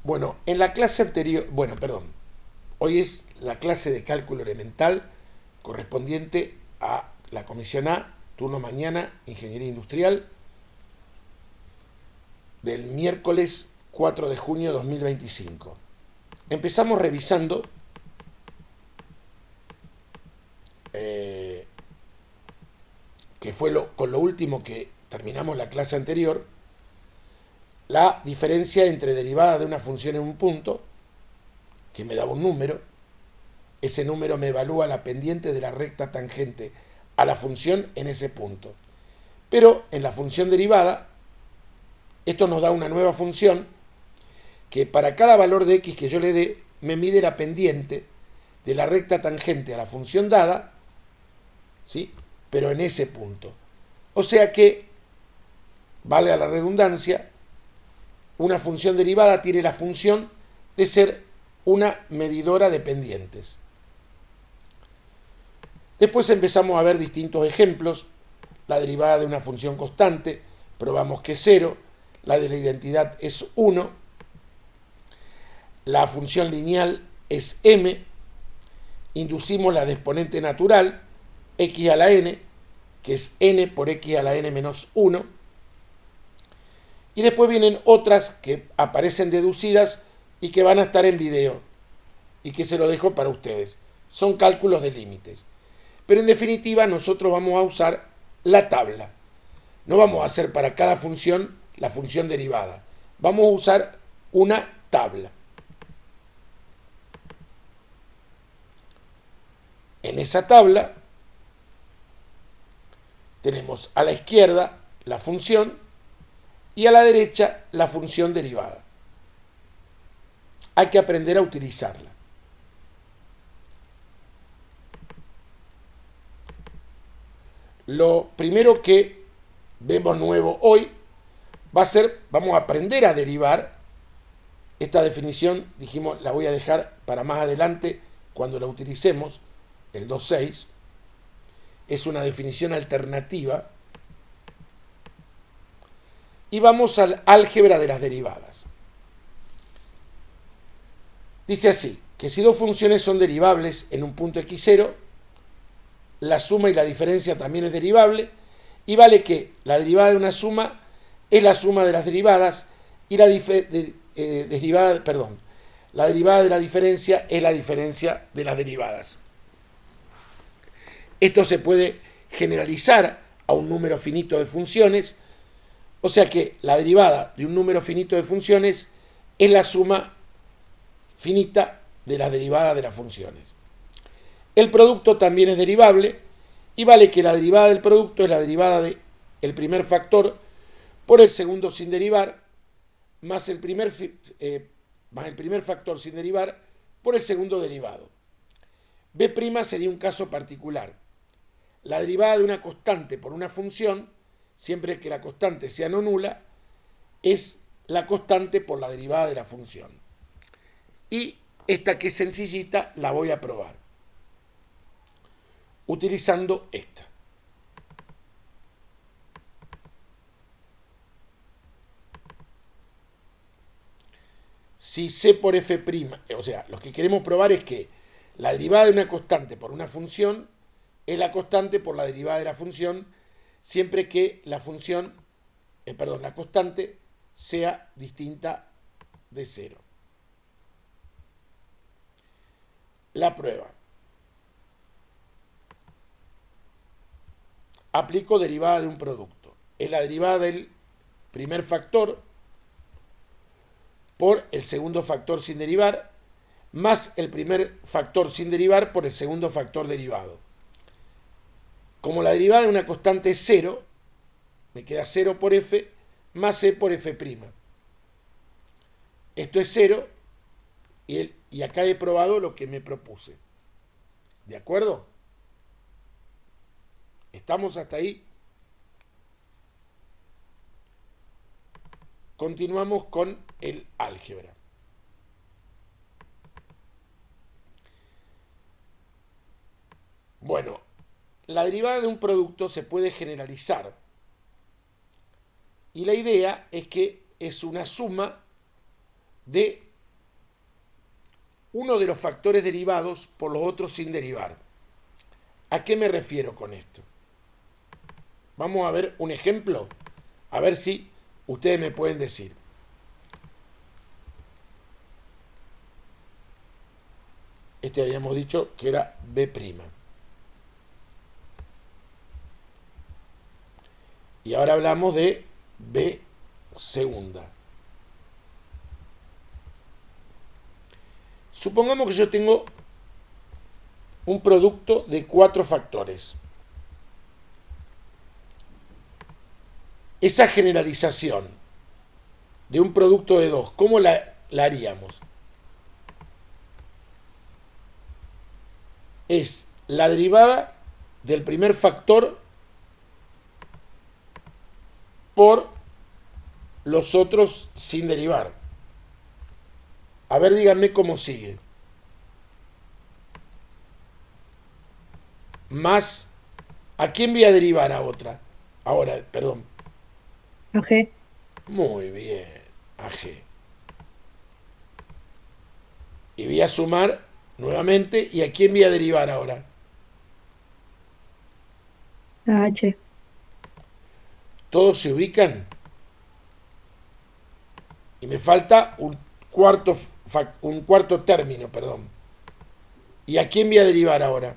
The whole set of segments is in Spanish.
Bueno, en la clase anterior, hoy es la clase de cálculo elemental correspondiente a la Comisión A, turno mañana, Ingeniería Industrial, del miércoles 4 de junio de 2025. Empezamos revisando que fue con lo último que terminamos la clase anterior, la diferencia entre derivada de una función en un punto, que me daba un número. Ese número me evalúa la pendiente de la recta tangente a la función en ese punto. Pero en la función derivada, esto nos da una nueva función que para cada valor de x que yo le dé, me mide la pendiente de la recta tangente a la función dada, ¿sí? Pero en ese punto. O sea que, vale a la redundancia, una función derivada tiene la función de ser una medidora de pendientes. Después empezamos a ver distintos ejemplos. La derivada de una función constante, probamos que es 0. La de la identidad es 1. La función lineal es m. Inducimos la de exponente natural, x a la n, que es n por x a la n menos 1. Y después vienen otras que aparecen deducidas y que van a estar en video y que se lo dejo para ustedes. Son cálculos de límites. Pero en definitiva nosotros vamos a usar la tabla. No vamos a hacer para cada función la función derivada. Vamos a usar una tabla. En esa tabla tenemos a la izquierda la función y a la derecha la función derivada. Hay que aprender a utilizarla. Lo primero que vemos nuevo hoy va a ser, vamos a aprender a derivar. Esta definición, dijimos, la voy a dejar para más adelante cuando la utilicemos, el 2.6. Es una definición alternativa. Y vamos al álgebra de las derivadas. Dice así, que si dos funciones son derivables en un punto x0, la suma y la diferencia también es derivable, y vale que la derivada de una suma es la suma de las derivadas y la derivada de la diferencia es la diferencia de las derivadas. Esto se puede generalizar a un número finito de funciones, o sea que la derivada de un número finito de funciones es la suma finita de las derivadas de las funciones. El producto también es derivable y vale que la derivada del producto es la derivada del primer factor por el segundo sin derivar más el primer factor sin derivar por el segundo derivado. B' sería un caso particular. La derivada de una constante por una función, siempre que la constante sea no nula, es la constante por la derivada de la función. Y esta que es sencillita la voy a probar utilizando esta. Si C por F', o sea, lo que queremos probar es que la derivada de una constante por una función es la constante por la derivada de la función, siempre que la función, la constante sea distinta de 0. La prueba. Aplico derivada de un producto. Es la derivada del primer factor por el segundo factor sin derivar, más el primer factor sin derivar por el segundo factor derivado. Como la derivada de una constante es 0, me queda 0 por f más c por f'. Esto es 0 y acá he probado lo que me propuse. ¿De acuerdo? ¿Estamos hasta ahí? Continuamos con el álgebra. Bueno, la derivada de un producto se puede generalizar. Y la idea es que es una suma de uno de los factores derivados por los otros sin derivar. ¿A qué me refiero con esto? Vamos a ver un ejemplo, a ver si ustedes me pueden decir. Este habíamos dicho que era B'. Y ahora hablamos de B segunda. Supongamos que yo tengo un producto de 4 factores. Esa generalización de un producto de 2, ¿cómo la haríamos? Es la derivada del primer factor por los otros sin derivar. A ver, díganme cómo sigue. Más, ¿a quién voy a derivar a otra? Ahora, perdón. A G. Muy bien, a G. Y voy a sumar nuevamente. ¿Y a quién voy a derivar ahora? A H. Todos se ubican. Y me falta un cuarto término, perdón. ¿Y a quién voy a derivar ahora?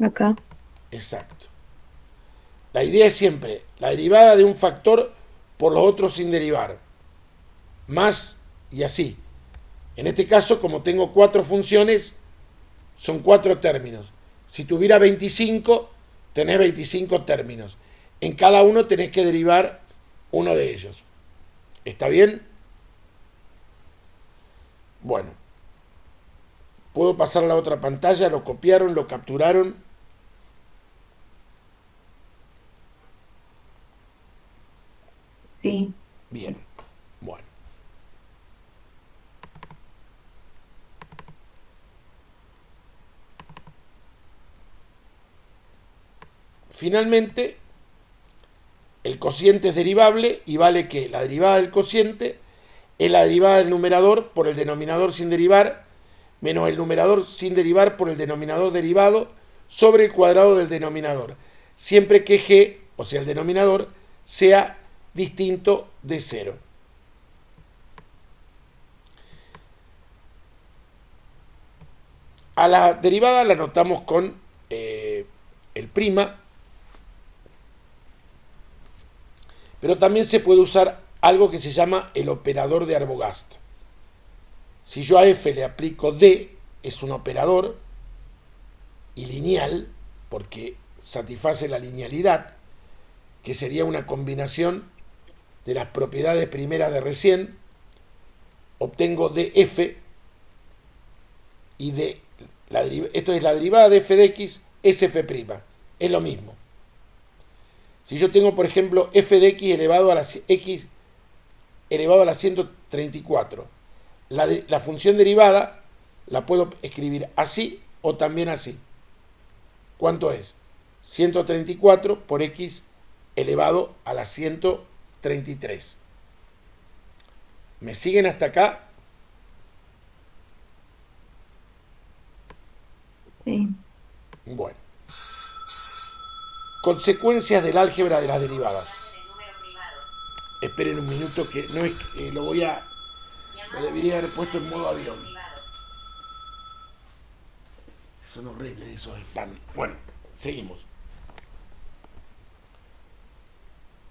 Acá. Exacto. La idea es siempre la derivada de un factor por los otros sin derivar. Más y así. En este caso, como tengo 4 funciones, son 4 términos. Si tuviera 25, tenés 25 términos. En cada uno tenés que derivar uno de ellos. ¿Está bien? Bueno, puedo pasar a la otra pantalla. Lo copiaron, lo capturaron. Sí. Bien. Bueno. Finalmente, el cociente es derivable y vale que la derivada del cociente es la derivada del numerador por el denominador sin derivar menos el numerador sin derivar por el denominador derivado sobre el cuadrado del denominador, siempre que g, o sea el denominador, sea distinto de 0. A la derivada la notamos con el prima, pero también se puede usar algo que se llama el operador de Arbogast. Si yo a f le aplico d, es un operador y lineal, porque satisface la linealidad, que sería una combinación de las propiedades primeras de recién, obtengo df y de esto es la derivada de f de x es f', es lo mismo. Si yo tengo, por ejemplo, f de x elevado a la x elevado a la 134, la función derivada la puedo escribir así o también así. ¿Cuánto es? 134 por x elevado a la 133. ¿Me siguen hasta acá? Sí. Bueno. Consecuencias del álgebra de las derivadas. Esperen un minuto que no es lo debería haber puesto en modo avión. Son horribles esos spam. Bueno, seguimos.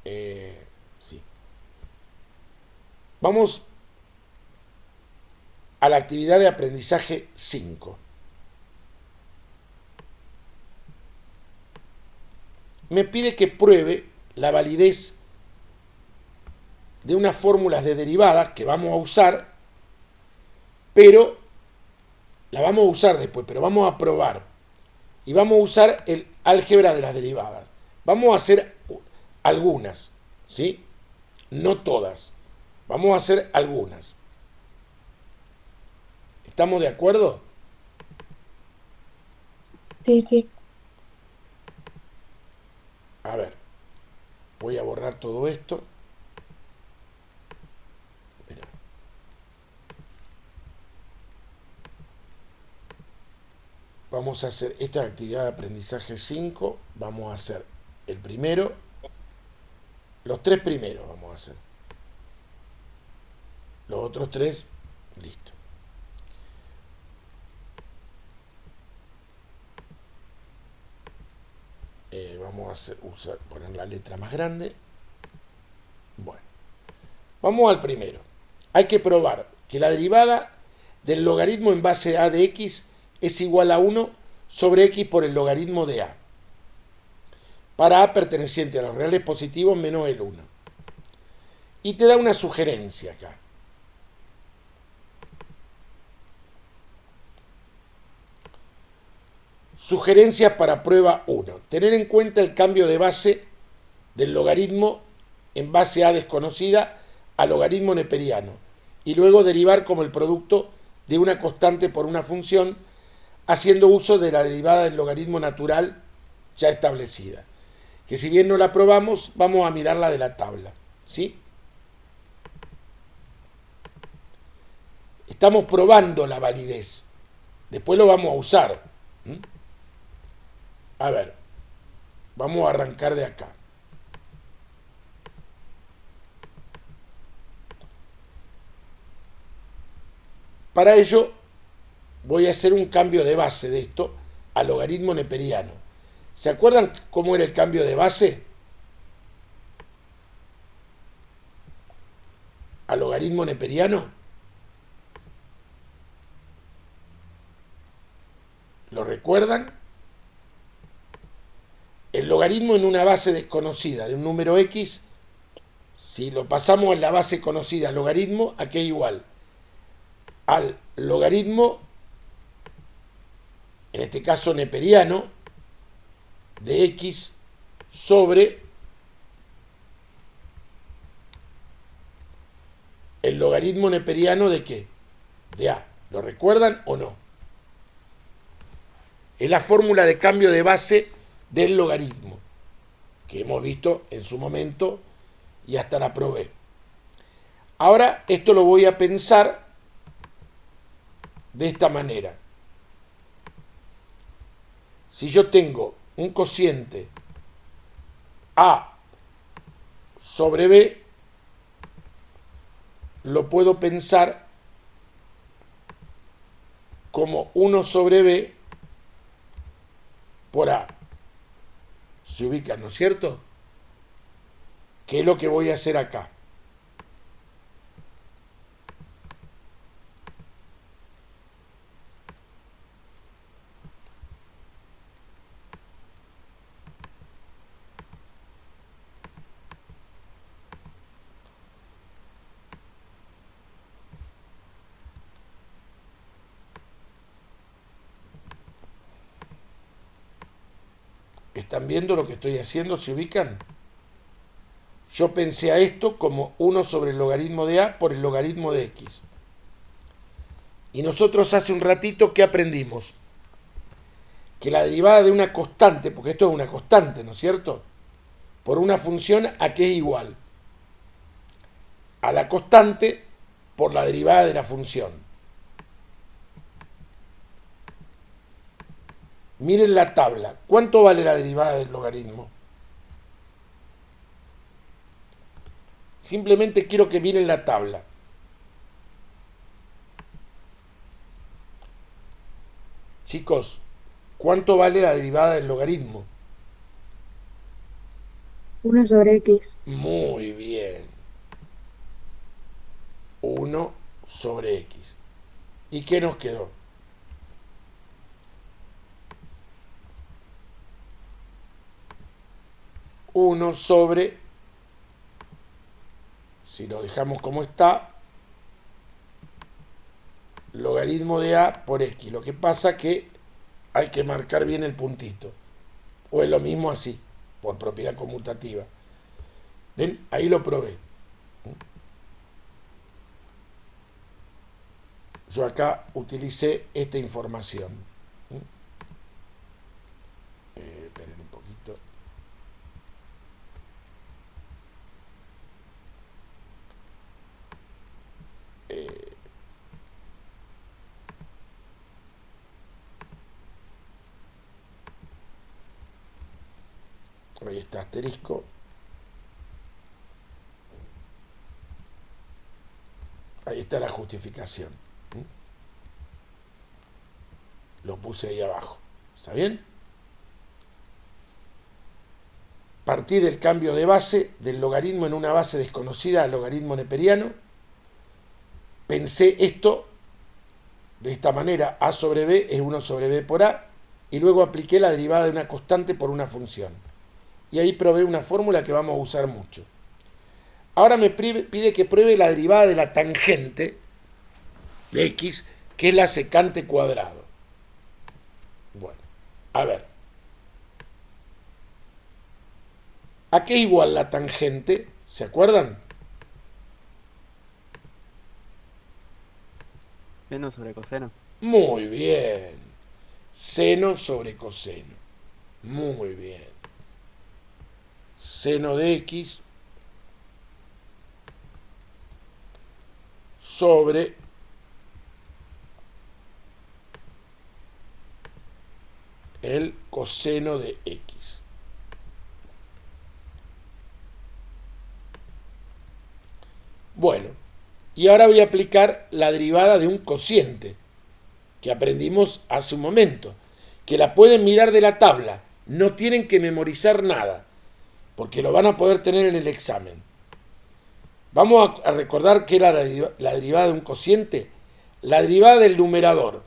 Sí. Vamos a la actividad de aprendizaje 5. Me pide que pruebe la validez de unas fórmulas de derivadas que vamos a usar, pero la vamos a usar después, pero vamos a probar. Y vamos a usar el álgebra de las derivadas. Vamos a hacer algunas, ¿sí? No todas. Vamos a hacer algunas. ¿Estamos de acuerdo? Sí, sí. A ver, Voy a borrar todo esto. Espera. Vamos a hacer esta actividad de aprendizaje 5. Vamos a hacer el primero. Los 3 primeros vamos a hacer. Los otros 3, listo. Vamos a poner la letra más grande. Bueno, vamos al primero. Hay que probar que la derivada del logaritmo en base a de x es igual a 1 sobre x por el logaritmo de a. Para a perteneciente a los reales positivos menos el 1. Y te da una sugerencia acá. Sugerencias para prueba 1. Tener en cuenta el cambio de base del logaritmo en base a desconocida a logaritmo neperiano y luego derivar como el producto de una constante por una función haciendo uso de la derivada del logaritmo natural ya establecida. Que si bien no la probamos, vamos a mirarla de la tabla. ¿Sí? Estamos probando la validez. Después lo vamos a usar. A ver, vamos a arrancar de acá. Para ello, voy a hacer un cambio de base de esto a logaritmo neperiano. ¿Se acuerdan cómo era el cambio de base? A logaritmo neperiano. ¿Lo recuerdan? El logaritmo en una base desconocida de un número x, si lo pasamos en la base conocida logaritmo, aquí es igual al logaritmo, en este caso neperiano, de x sobre el logaritmo neperiano de ¿qué? De a. ¿Lo recuerdan o no? Es la fórmula de cambio de base del logaritmo que hemos visto en su momento y hasta la probé. Ahora esto lo voy a pensar de esta manera. Si yo tengo un cociente a sobre b, lo puedo pensar como 1 sobre b por a. Se ubican, ¿no es cierto? ¿Qué es lo que voy a hacer acá? ¿Están viendo lo que estoy haciendo? ¿Se ubican? Yo pensé a esto como 1 sobre el logaritmo de a por el logaritmo de x. Y nosotros hace un ratito, ¿qué aprendimos? Que la derivada de una constante, porque esto es una constante, ¿no es cierto? Por una función, ¿a qué es igual? A la constante por la derivada de la función. Miren la tabla. ¿Cuánto vale la derivada del logaritmo? Simplemente quiero que miren la tabla. Chicos, ¿cuánto vale la derivada del logaritmo? 1 sobre x. Muy bien. 1 sobre x. ¿Y qué nos quedó? Uno sobre, si lo dejamos como está, logaritmo de a por x. Lo que pasa que hay que marcar bien el puntito. O es lo mismo así, por propiedad conmutativa. ¿Ven? Ahí lo probé. Yo acá utilicé esta información. Esperen un poquito. Ahí está asterisco. Ahí está la justificación. Lo puse ahí abajo. ¿Está bien? Partí del cambio de base del logaritmo en una base desconocida al logaritmo neperiano. Pensé esto de esta manera: a sobre b es 1 sobre b por a, y luego apliqué la derivada de una constante por una función. Y ahí probé una fórmula que vamos a usar mucho. Ahora me pide que pruebe la derivada de la tangente de x, que es la secante cuadrado. Bueno, a ver. ¿A qué es igual la tangente? ¿Se acuerdan? Seno sobre coseno. Muy bien. Seno sobre coseno. Muy bien. Seno de x sobre el coseno de x. Bueno, y ahora voy a aplicar la derivada de un cociente que aprendimos hace un momento, que la pueden mirar de la tabla, no tienen que memorizar nada, porque lo van a poder tener en el examen. Vamos a recordar qué era la derivada de un cociente. La derivada del numerador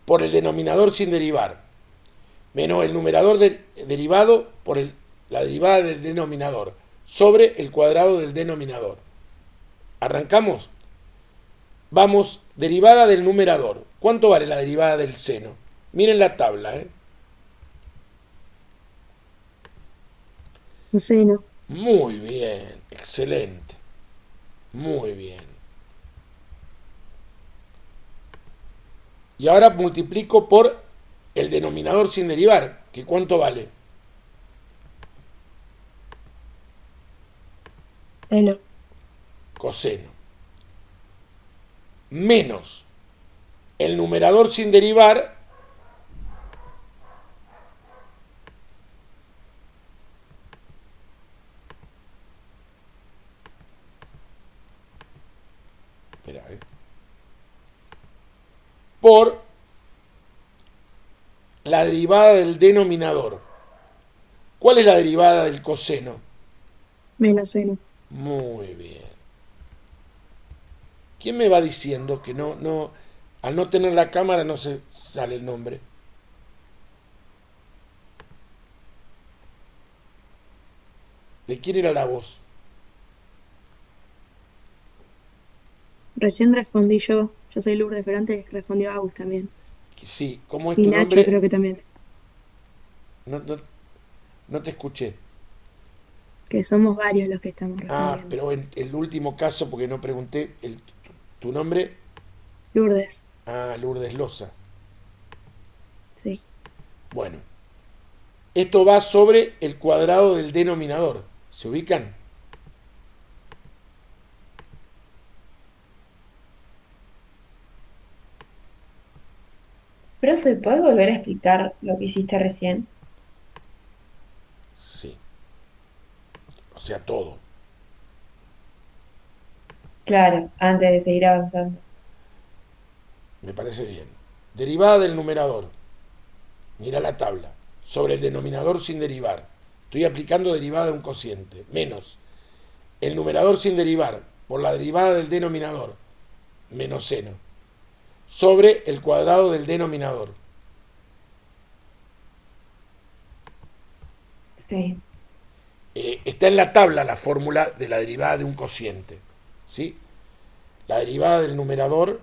por el denominador sin derivar, menos el numerador derivado por la derivada del denominador, sobre el cuadrado del denominador. ¿Arrancamos? Vamos, derivada del numerador. ¿Cuánto vale la derivada del seno? Miren la tabla, ¿eh? Coseno. Muy bien, excelente. Muy bien. Y ahora multiplico por el denominador sin derivar, que ¿cuánto vale? Seno. Coseno. Menos el numerador sin derivar, espera, por la derivada del denominador. ¿Cuál es la derivada del coseno? Menos seno. Muy bien. ¿Quién me va diciendo que al no tener la cámara no se sale el nombre? ¿De quién era la voz? Recién respondí yo. Yo soy Lourdes, pero antes respondió Agus también. Sí, ¿cómo es Y tu Nacho nombre? creo que también. No, no, no te escuché. Que somos varios los que estamos Ah, respondiendo. pero en el último caso, porque no pregunté tu nombre. Lourdes. Ah, Lourdes Loza. Sí. Bueno, esto va sobre el cuadrado del denominador. ¿Se ubican? Profe, ¿puedes volver a explicar lo que hiciste recién? Sí. O sea, todo. Claro, antes de seguir avanzando. Me parece bien. Derivada del numerador. Mira la tabla. Sobre el denominador sin derivar. Estoy aplicando derivada de un cociente. Menos el numerador sin derivar por la derivada del denominador. Menos seno. Sobre el cuadrado del denominador. Sí, Está en la tabla la fórmula de la derivada de un cociente. ¿Sí? La derivada del numerador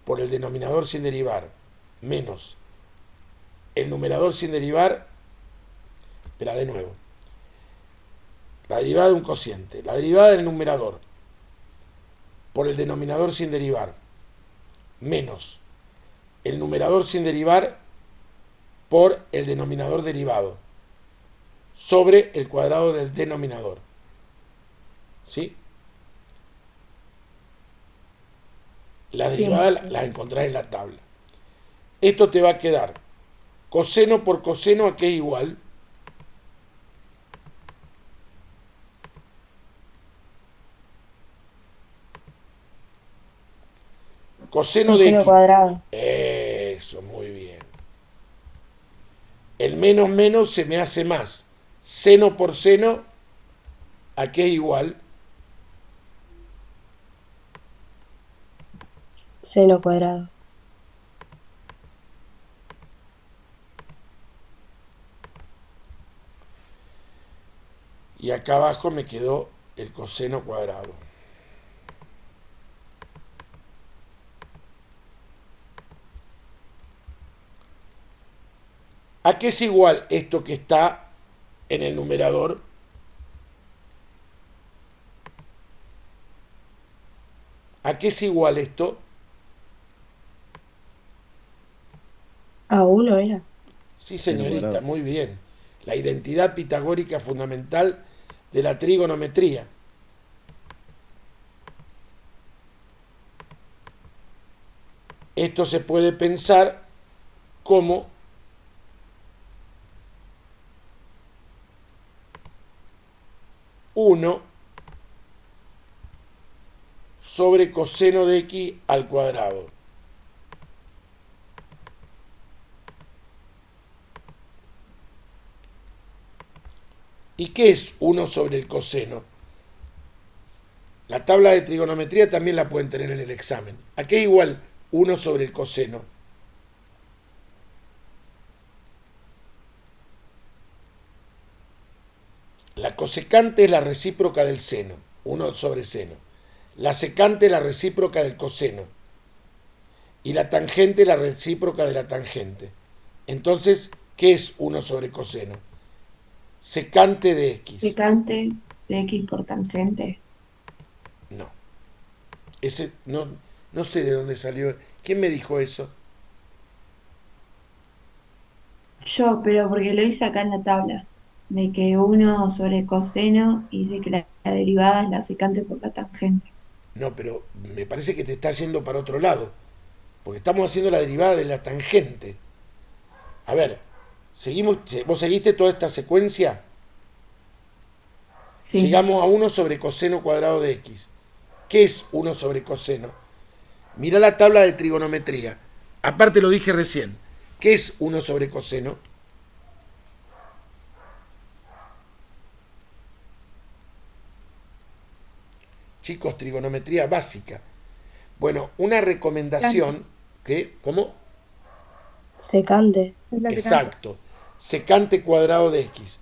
por el denominador sin derivar. Menos el numerador sin derivar. Espera, de nuevo. La derivada de un cociente. La derivada del numerador por el denominador sin derivar. Menos el numerador sin derivar por el denominador derivado. Sobre el cuadrado del denominador. ¿Sí? Las sí. derivadas las encontrás en la tabla. Esto te va a quedar Coseno por coseno, ¿a qué es igual? Coseno de Coseno X. cuadrado. Eso, muy bien. El menos menos se me hace más. Seno por seno, ¿a qué es igual? Seno cuadrado. Y acá abajo me quedó el coseno cuadrado. ¿A qué es igual esto que está en el numerador? ¿A qué es igual esto? A 1 era. Sí, Seno señorita, cuadrado. muy bien. La identidad pitagórica fundamental de la trigonometría. Esto se puede pensar como uno sobre coseno de x al cuadrado. ¿Y qué es 1 sobre el coseno? La tabla de trigonometría también la pueden tener en el examen. ¿A qué es igual 1 sobre el coseno? La cosecante es la recíproca del seno, 1 sobre seno. La secante es la recíproca del coseno. Y la tangente es la recíproca de la tangente. Entonces, ¿qué es 1 sobre coseno? Secante de x. Secante de X por tangente. No. Ese no sé de dónde salió. ¿Quién me dijo eso? Yo, pero porque lo hice acá en la tabla, de que 1 sobre coseno y dice que la derivada es la secante por la tangente. No, pero me parece que te está yendo para otro lado. Porque estamos haciendo la derivada de la tangente. A ver, seguimos, vos seguiste toda esta secuencia. Sí, Llegamos a 1 sobre coseno cuadrado de x. ¿Qué es 1 sobre coseno? Mirá la tabla de trigonometría. Aparte lo dije recién. ¿Qué es 1 sobre coseno? Chicos, trigonometría básica. Bueno, una Secante. recomendación que, ¿cómo? Secante. Es la secante. Exacto. Secante cuadrado de x.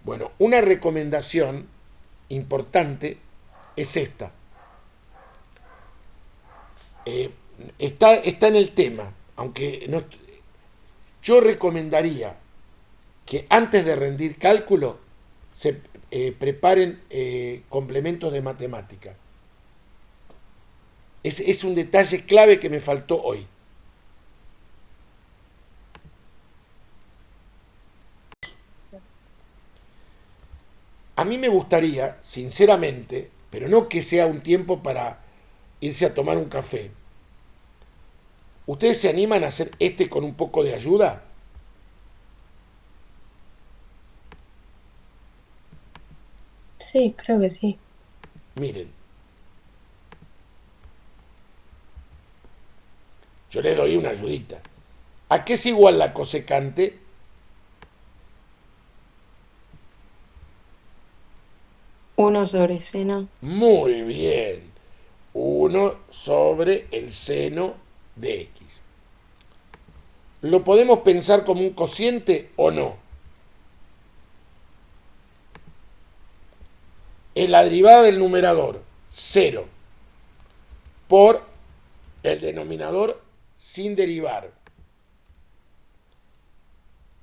Bueno, una recomendación importante es esta. Eh, está en el tema, aunque no, yo recomendaría que antes de rendir cálculo se preparen complementos de matemática. Es un detalle clave que me faltó hoy. A mí me gustaría, sinceramente, pero no que sea un tiempo para irse a tomar un café. ¿Ustedes se animan a hacer este con un poco de ayuda? Sí, creo que sí. Miren, yo les doy una ayudita. ¿A qué es igual la cosecante? 1 sobre seno. Muy bien. 1 sobre el seno de x. ¿Lo podemos pensar como un cociente o no? Es la derivada del numerador, 0, por el denominador sin derivar,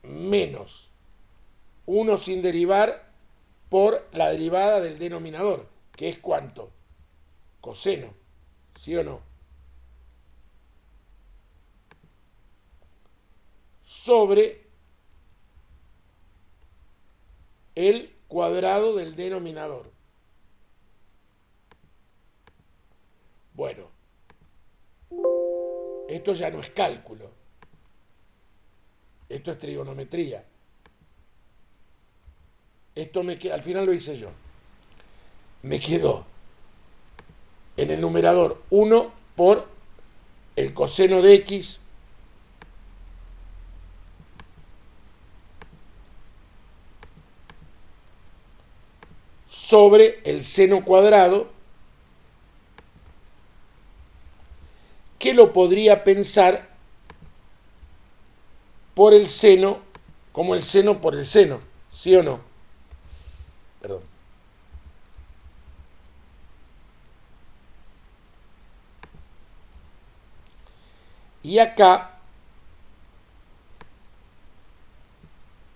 menos 1 sin derivar por la derivada del denominador, que es ¿cuánto? Coseno, ¿sí o no? Sobre el cuadrado del denominador. Bueno, esto ya no es cálculo. Esto es trigonometría. Esto al final lo hice yo. Me quedó en el numerador 1 por el coseno de x sobre el seno cuadrado, que lo podría pensar por el seno, como el seno por el seno, ¿sí o no? Perdón. Y acá,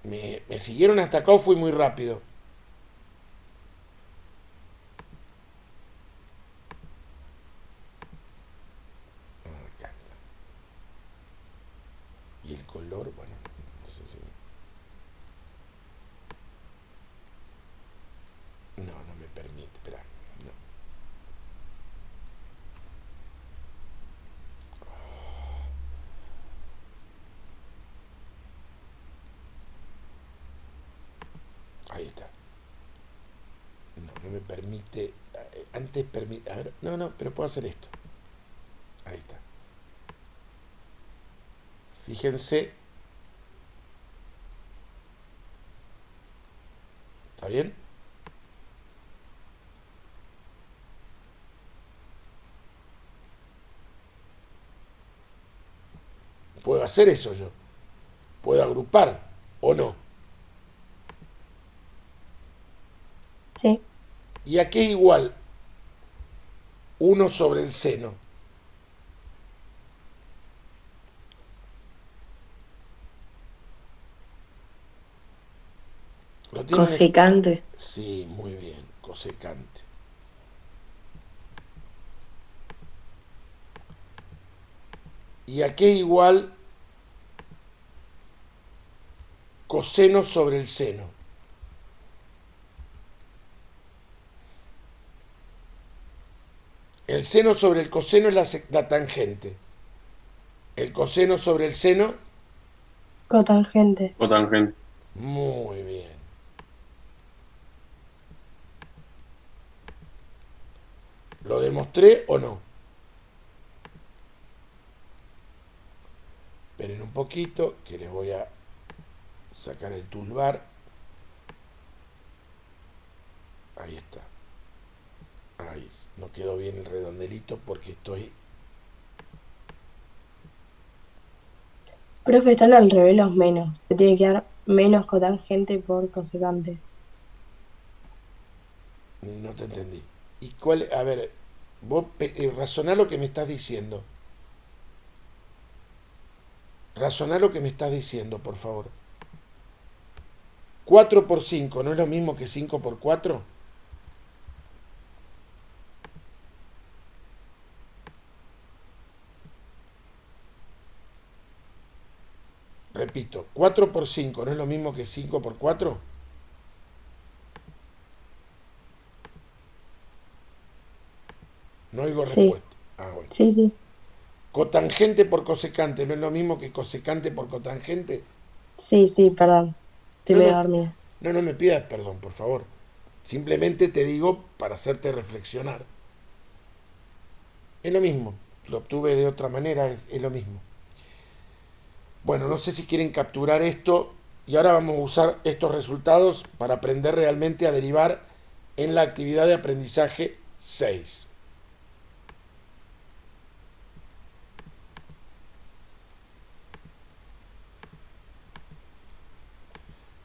me siguieron hasta acá o fui muy rápido. Acá. Y el color, bueno, no sé si... No me permite, espera. No. Ahí está. No me permite. Antes permite. A ver, no, pero puedo hacer esto. Ahí está. Fíjense. ¿Está bien? Puedo hacer eso yo. Puedo agrupar o no. Sí. ¿Y a qué es igual 1 sobre el seno? ¿Lo tienen? Cosecante. Sí, muy bien. Cosecante. ¿Y a qué es igual coseno sobre el seno? El seno sobre el coseno es la tangente. El coseno sobre el seno, Cotangente. Cotangente. muy bien. ¿Lo demostré o no? Esperen un poquito, que les voy a sacar el toolbar. Ahí está. Ahí no quedó bien el redondelito porque estoy... Profe, están al revés los menos. Te tiene que dar menos cotangente por cosecante. No te entendí. ¿Y cuál? A ver, vos razoná lo que me estás diciendo. Razoná lo que me estás diciendo, por favor. 4 por 5, ¿no es lo mismo que 5 por 4? Repito, 4 por 5, ¿no es lo mismo que 5 por 4? No oigo Sí, respuesta. Ah, bueno. sí. Cotangente por cosecante, ¿no es lo mismo que cosecante por cotangente? Sí, perdón. Estoy No, medio no, dormida. no me pidas perdón, por favor. Simplemente te digo para hacerte reflexionar. Es lo mismo. Lo obtuve de otra manera, es lo mismo. Bueno, no sé si quieren capturar esto y ahora vamos a usar estos resultados para aprender realmente a derivar en la actividad de aprendizaje 6.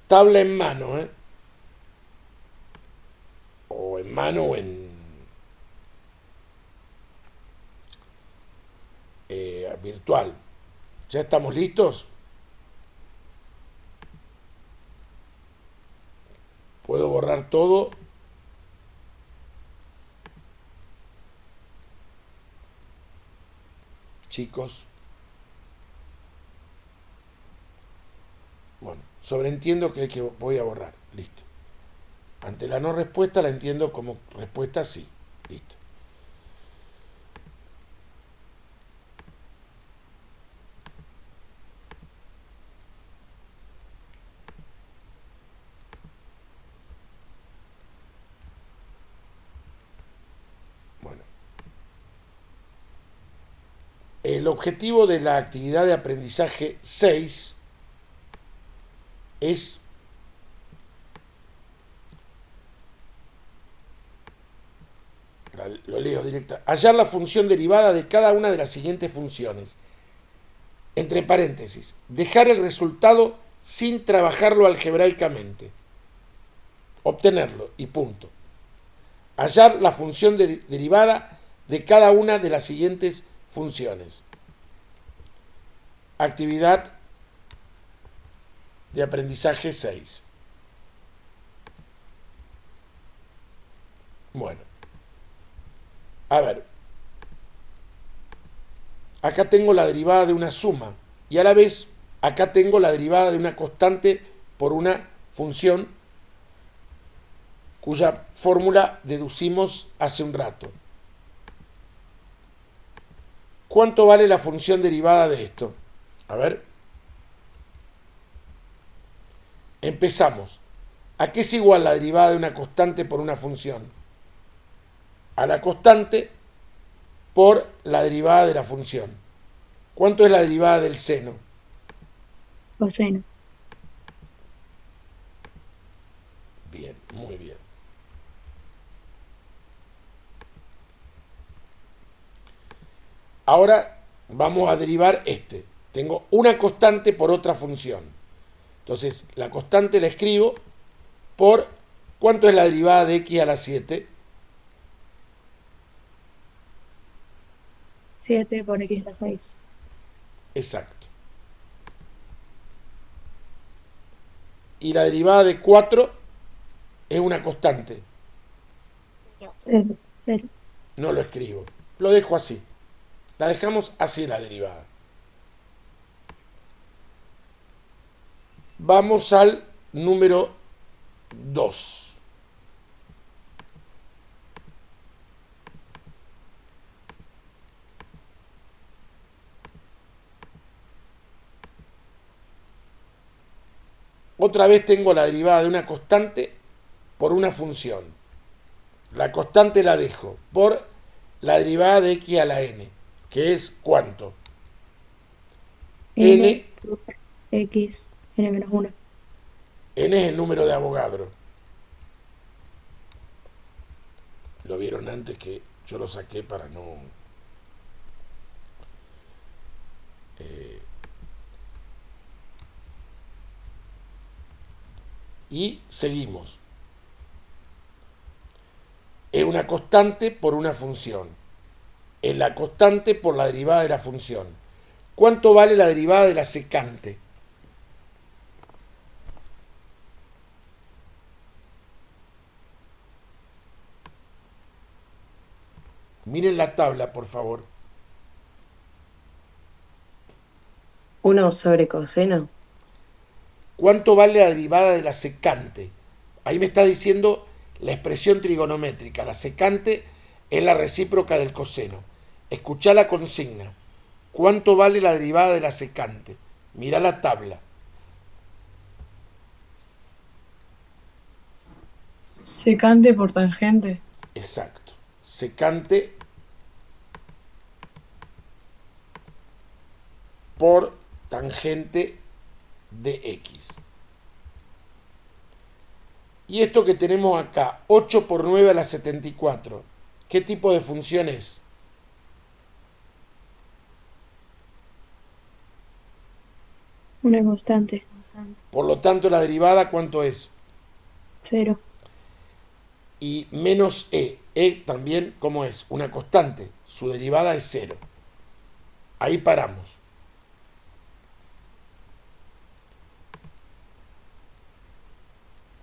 Tabla en mano, ¿eh? O en mano o en virtual. ¿Ya estamos listos? Puedo borrar todo. Chicos. Bueno, sobreentiendo que voy a borrar. Listo. Ante la no respuesta la entiendo como respuesta sí. Listo. el objetivo de la actividad de aprendizaje 6 es lo leo directa, hallar la función derivada de cada una de las siguientes funciones. Entre paréntesis, dejar el resultado sin trabajarlo algebraicamente. Obtenerlo y punto. Hallar la función derivada de cada una de las siguientes funciones. Actividad de aprendizaje 6. Bueno. A ver. Acá tengo la derivada de una suma y a la vez acá tengo la derivada de una constante por una función cuya fórmula deducimos hace un rato. ¿Cuánto vale la función derivada de esto? A ver. Empezamos. ¿A qué es igual la derivada de una constante por una función? A la constante por la derivada de la función. ¿Cuánto es la derivada del seno? Coseno. Bien, muy bien. Ahora vamos a derivar este. Tengo una constante por otra función. Entonces, la constante la escribo por ¿cuánto es la derivada de x a la 7? 7 por x a la 6. Exacto. Y la derivada de 4 es una constante. 0. 0. No lo escribo. Lo dejo así. La dejamos así la derivada. Vamos al número 2. Otra vez tengo la derivada de una constante por una función. La constante la dejo por la derivada de x a la n, que es ¿cuánto? N x n menos 1. N es el número de Avogadro. Lo vieron antes que yo lo saqué para no... y seguimos. Es una constante por una función. Es la constante por la derivada de la función. ¿Cuánto vale la derivada de la secante? Miren la tabla, por favor. 1 sobre coseno. ¿Cuánto vale la derivada de la secante? Ahí me está diciendo la expresión trigonométrica. La secante es la recíproca del coseno. Escuchá la consigna. ¿Cuánto vale la derivada de la secante? Mirá la tabla. Secante por tangente. Exacto. Secante por tangente de x. Y esto que tenemos acá, 8 por 9 a la 74. ¿Qué tipo de función es? Una constante. Por lo tanto, la derivada, ¿cuánto es? 0. Y menos e. E también, ¿cómo es? Una constante. Su derivada es 0. Ahí paramos.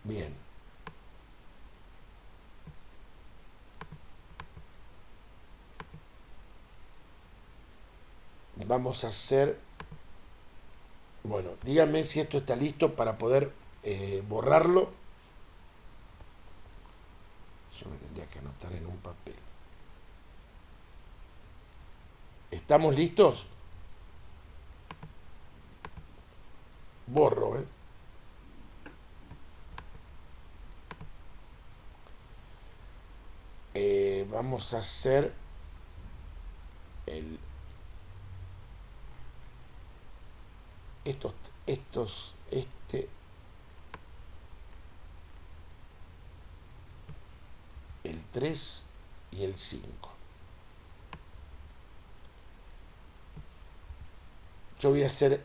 Bien. Vamos a hacer... Bueno, díganme si esto está listo para poder borrarlo. Yo me tendría que anotar en un papel. ¿Estamos listos? Borro, ¿eh? Vamos a hacer el el 3 y el 5. Yo voy a hacer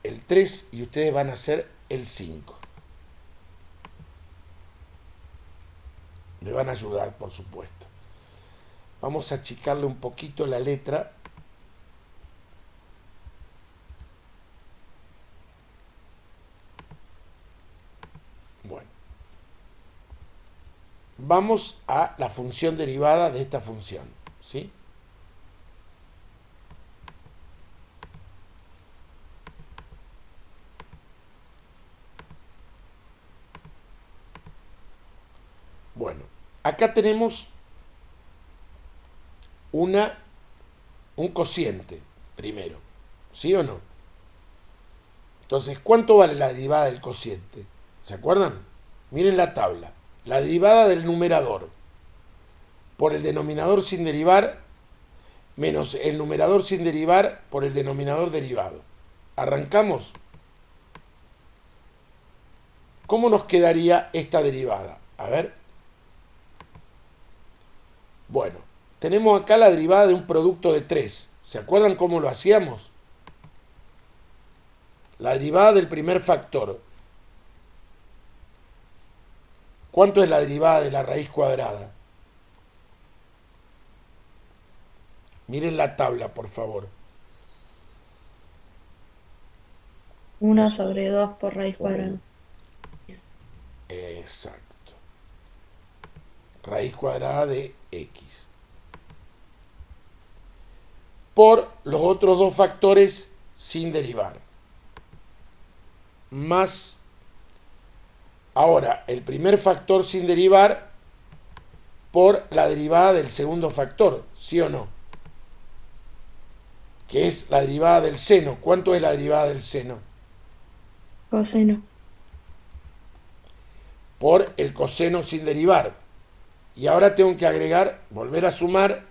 el 3 y ustedes van a hacer el 5. Me van a ayudar, por supuesto. Vamos a achicarle un poquito la letra. Bueno. Vamos a la función derivada de esta función, ¿sí? Bueno, acá tenemos un cociente primero, ¿sí o no? Entonces, ¿cuánto vale la derivada del cociente? ¿Se acuerdan? Miren la tabla. La derivada del numerador por el denominador sin derivar menos el numerador sin derivar por el denominador derivado. ¿Arrancamos? ¿Cómo nos quedaría esta derivada? A ver. Bueno, tenemos acá la derivada de un producto de 3. ¿Se acuerdan cómo lo hacíamos? La derivada del primer factor. ¿Cuánto es la derivada de la raíz cuadrada? Miren la tabla, por favor. 1 sobre 2 por raíz cuadrada. Exacto. Raíz cuadrada de x. Por los otros dos factores sin derivar. Más, ahora, el primer factor sin derivar por la derivada del segundo factor, ¿sí o no? Que es la derivada del seno. ¿Cuánto es la derivada del seno? Coseno. Por el coseno sin derivar. Y ahora tengo que agregar, volver a sumar,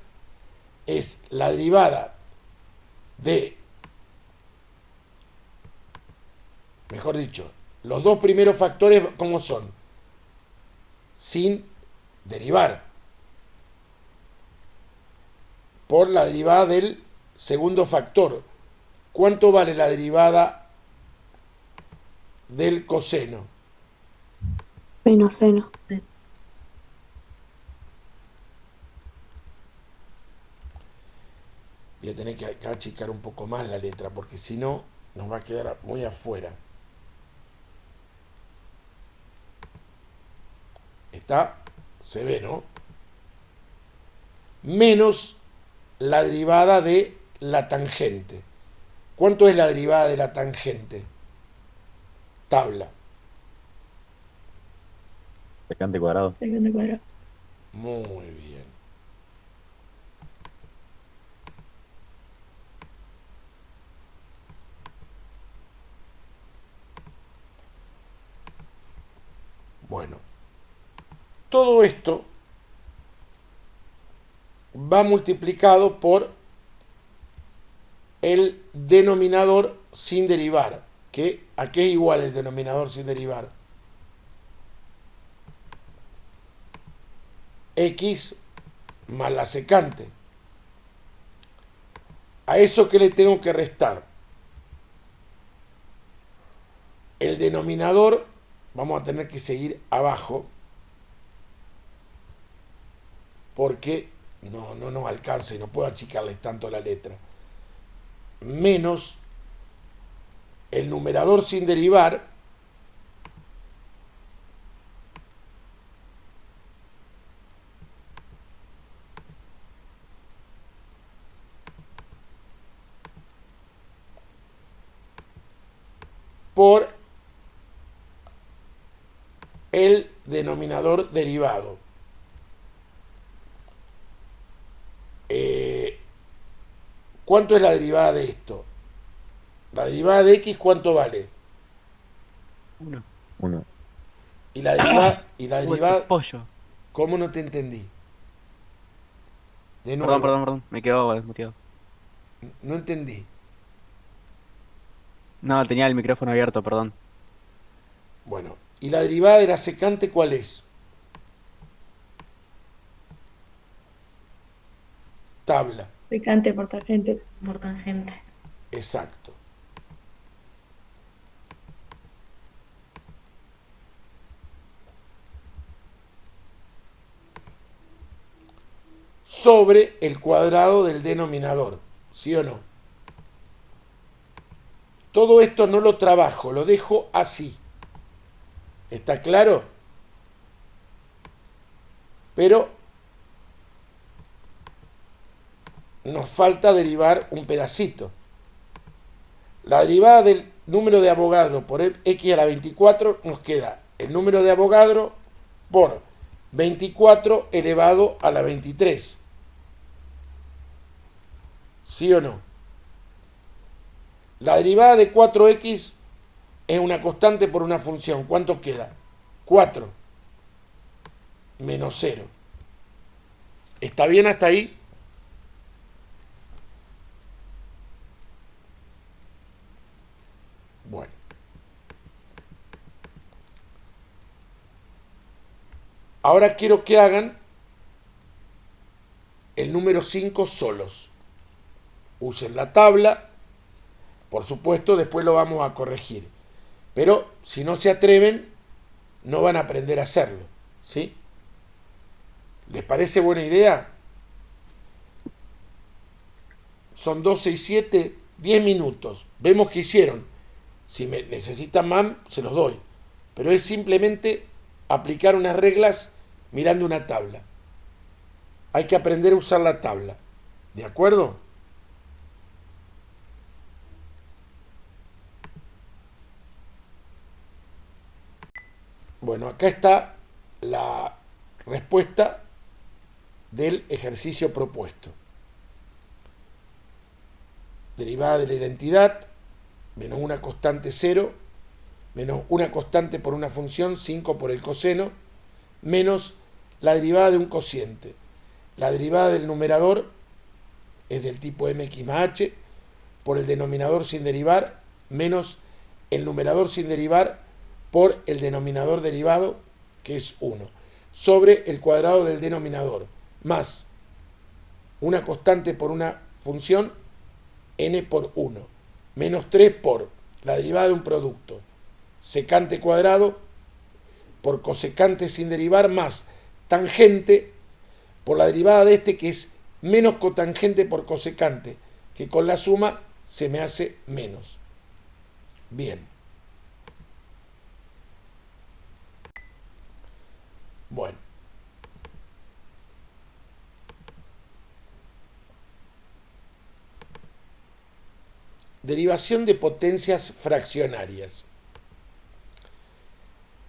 es la derivada de, mejor dicho, los dos primeros factores, ¿cómo son? Sin derivar. Por la derivada del segundo factor. ¿Cuánto vale la derivada del coseno? Menos seno. Voy a tener que acá achicar un poco más la letra, porque si no, nos va a quedar muy afuera. Está, se ve, ¿no? Menos la derivada de la tangente. ¿Cuánto es la derivada de la tangente? Tabla. Secante cuadrado. Secante cuadrado. Muy bien. Bueno, todo esto va multiplicado por el denominador sin derivar. ¿A qué es igual el denominador sin derivar? X más la secante. ¿A eso qué le tengo que restar? El denominador, vamos a tener que seguir abajo, porque no nos alcanza y no puedo achicarles tanto la letra. Menos el numerador sin derivar por el denominador derivado. ¿Cuánto es la derivada de esto? La derivada de x, ¿cuánto vale? 1. 1. Y la derivada, Pollo. ¿cómo no te entendí? De nuevo, Perdón. Me quedo desmuteado. no entendí. No, tenía el micrófono abierto, perdón. Bueno, ¿y la derivada de la secante cuál es? Tabla, Secante por tangente. Por tangente. exacto. Sobre el cuadrado del denominador, ¿sí o no? Todo esto no lo trabajo, lo dejo así. ¿Está claro? Pero nos falta derivar un pedacito. La derivada del número de Avogadro por x a la 24 nos queda el número de Avogadro por 24 elevado a la 23. ¿Sí o no? La derivada de 4x es una constante por una función. ¿Cuánto queda? 4 menos 0. ¿Está bien hasta ahí? Bueno. Ahora quiero que hagan el número 5 solos. Usen la tabla. Por supuesto, después lo vamos a corregir. Pero si no se atreven, no van a aprender a hacerlo. ¿Sí? ¿Les parece buena idea? Son 12 y 7, 10 minutos. Vemos qué hicieron. Si me necesitan más, se los doy. Pero es simplemente aplicar unas reglas mirando una tabla. Hay que aprender a usar la tabla. ¿De acuerdo? Bueno, acá está la respuesta del ejercicio propuesto. Derivada de la identidad, menos una constante 0, menos una constante por una función, 5 por el coseno, menos la derivada de un cociente. La derivada del numerador es del tipo mx más h, por el denominador sin derivar, menos el numerador sin derivar por el denominador derivado, que es 1, sobre el cuadrado del denominador, más una constante por una función, n por 1, menos 3 por la derivada de un producto, secante cuadrado por cosecante sin derivar, más tangente por la derivada de este, que es menos cotangente por cosecante, que con la suma se me hace menos. Bien. Bueno. Derivación de potencias fraccionarias.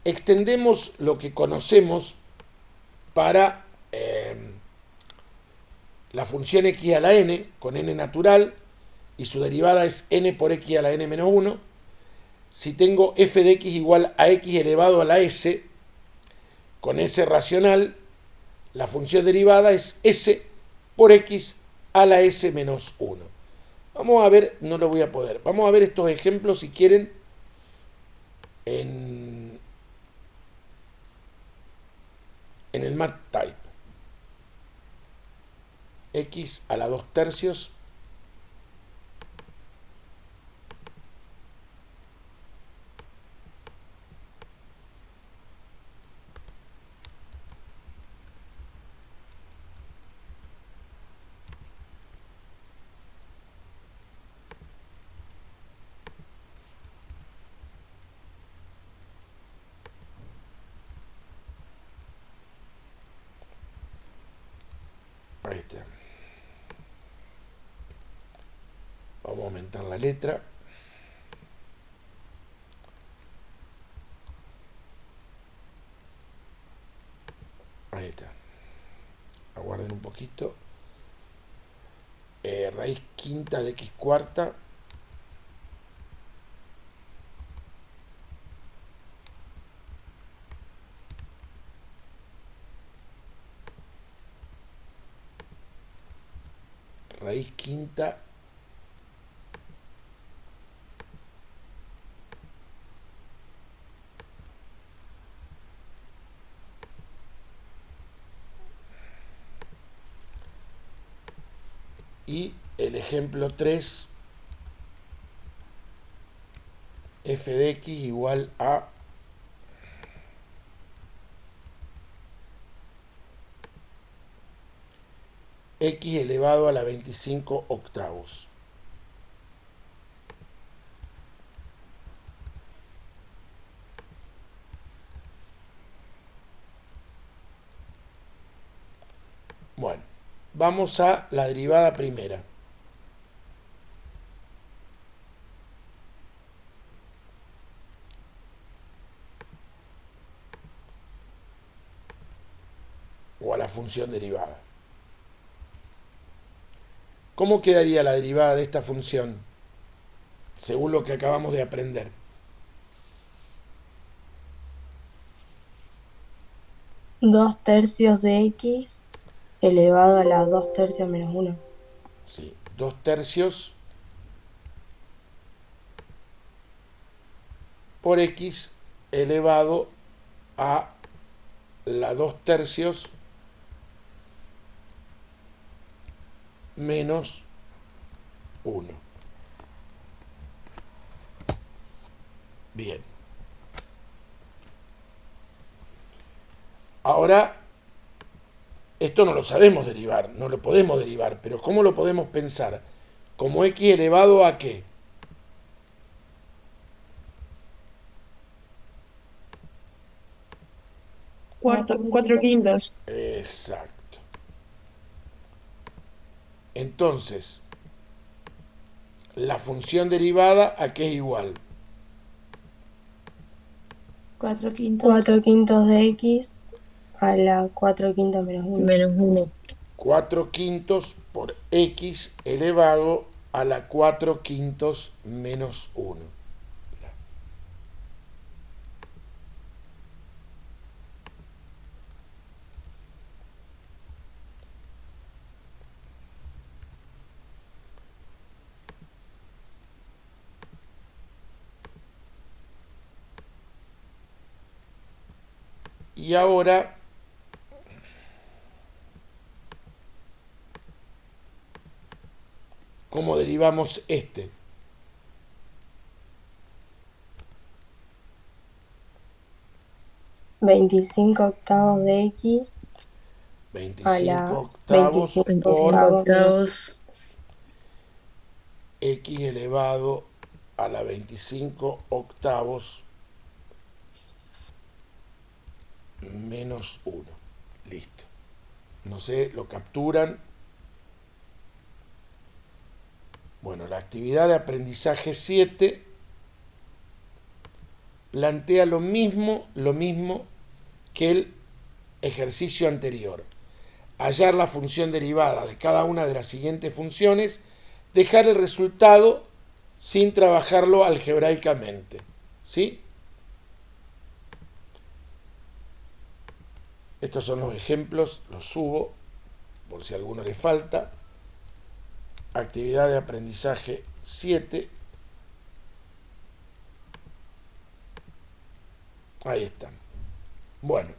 Extendemos lo que conocemos para la función x a la n, con n natural, y su derivada es n por x a la n menos 1. Si tengo f de x igual a x elevado a la s, con s racional, la función derivada es s por x a la s menos 1. Vamos a ver, no lo voy a poder. Vamos a ver estos ejemplos, si quieren, en el MathType. X a la 2 tercios ahí está. Vamos a aumentar la letra. Ahí está. Aguarden un poquito. Raíz quinta de x cuarta. Raíz quinta Y el ejemplo 3, f de x igual a x elevado a la 25 octavos. Bueno, vamos a la derivada primera. O a la función derivada. ¿Cómo quedaría la derivada de esta función? Según lo que acabamos de aprender. Dos tercios de x elevado a la 2/3 menos 1. Sí, 2/3 por x elevado a la 2/3 menos 1. Bien. Ahora, esto no lo sabemos derivar, no lo podemos derivar, pero ¿cómo lo podemos pensar? Como x elevado a ¿qué? Cuatro quintos. Exacto. Entonces, la función derivada ¿a qué es igual? 4/5. 4/5 de x a la 4/5 menos 1. Menos 1. 4/5 por x elevado a la 4/5 menos 1. Y ahora ¿cómo derivamos este? Veinticinco octavos de x a 25 la octavos 25 por octavos. x elevado a la 25 octavos menos 1. Listo. No sé, lo capturan. Bueno, la actividad de aprendizaje 7 plantea lo mismo que el ejercicio anterior. Hallar la función derivada de cada una de las siguientes funciones, dejar el resultado sin trabajarlo algebraicamente. ¿Sí? Estos son los ejemplos, los subo por si a alguno le falta. Actividad de aprendizaje 7. Ahí están. Bueno.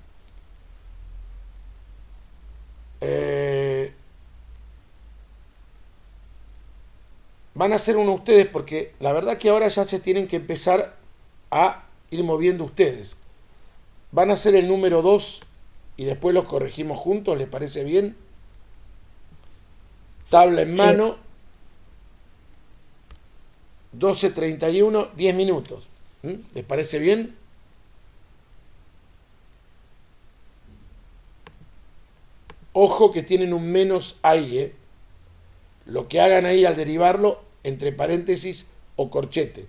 Van a hacer uno ustedes porque la verdad que ahora ya se tienen que empezar a ir moviendo ustedes. Van a hacer el número 2 y después los corregimos juntos, ¿les parece bien? Tabla en mano, 12:31, 10 minutos. ¿Les parece bien? Ojo que tienen un menos ahí, ¿eh? Lo que hagan ahí al derivarlo, entre paréntesis o corchete.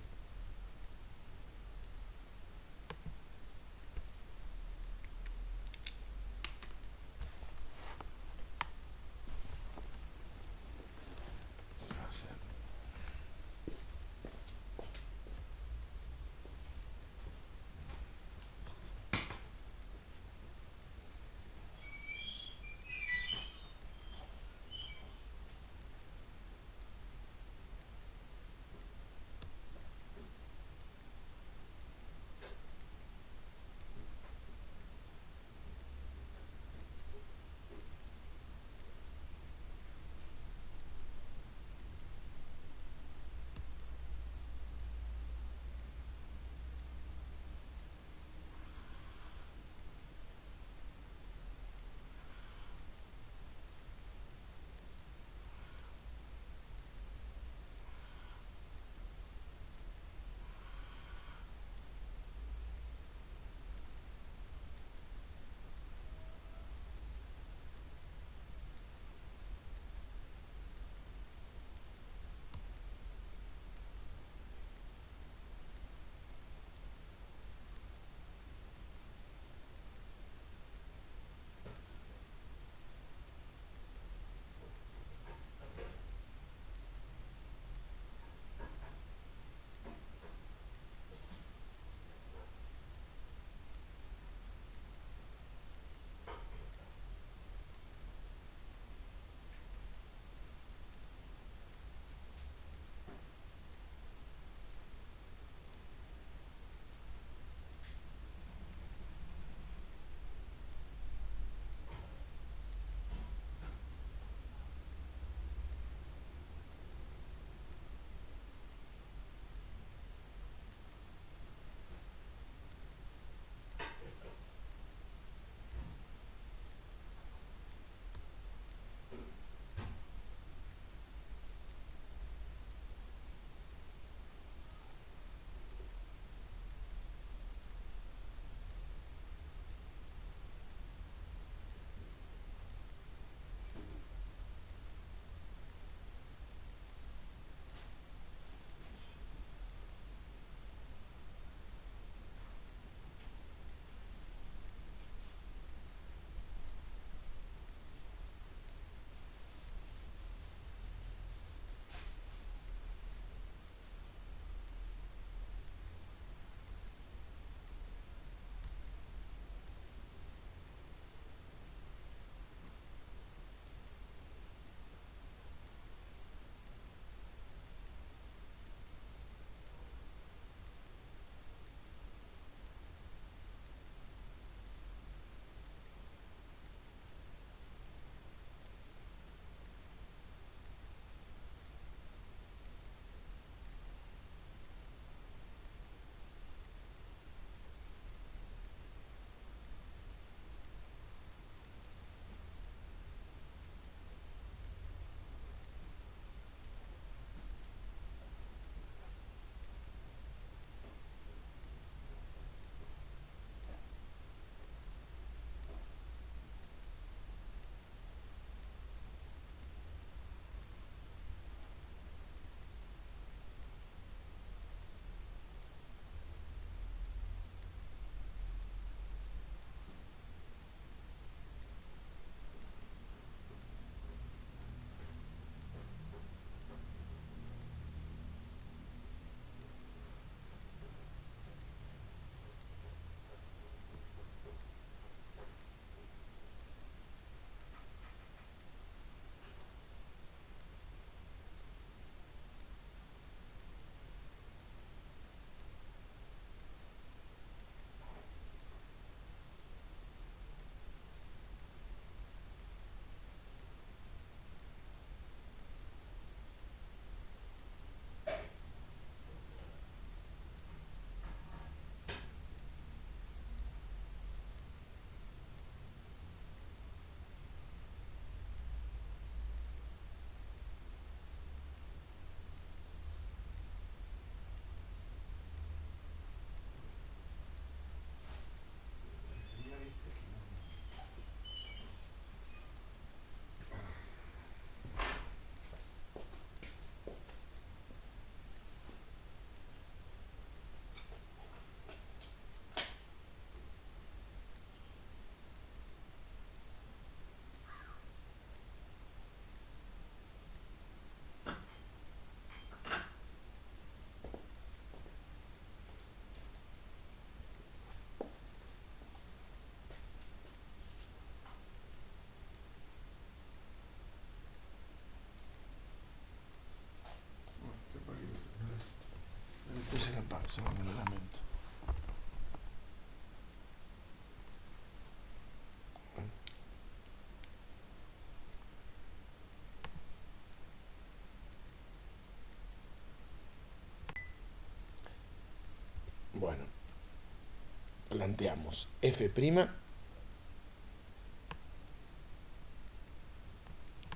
planteamos f',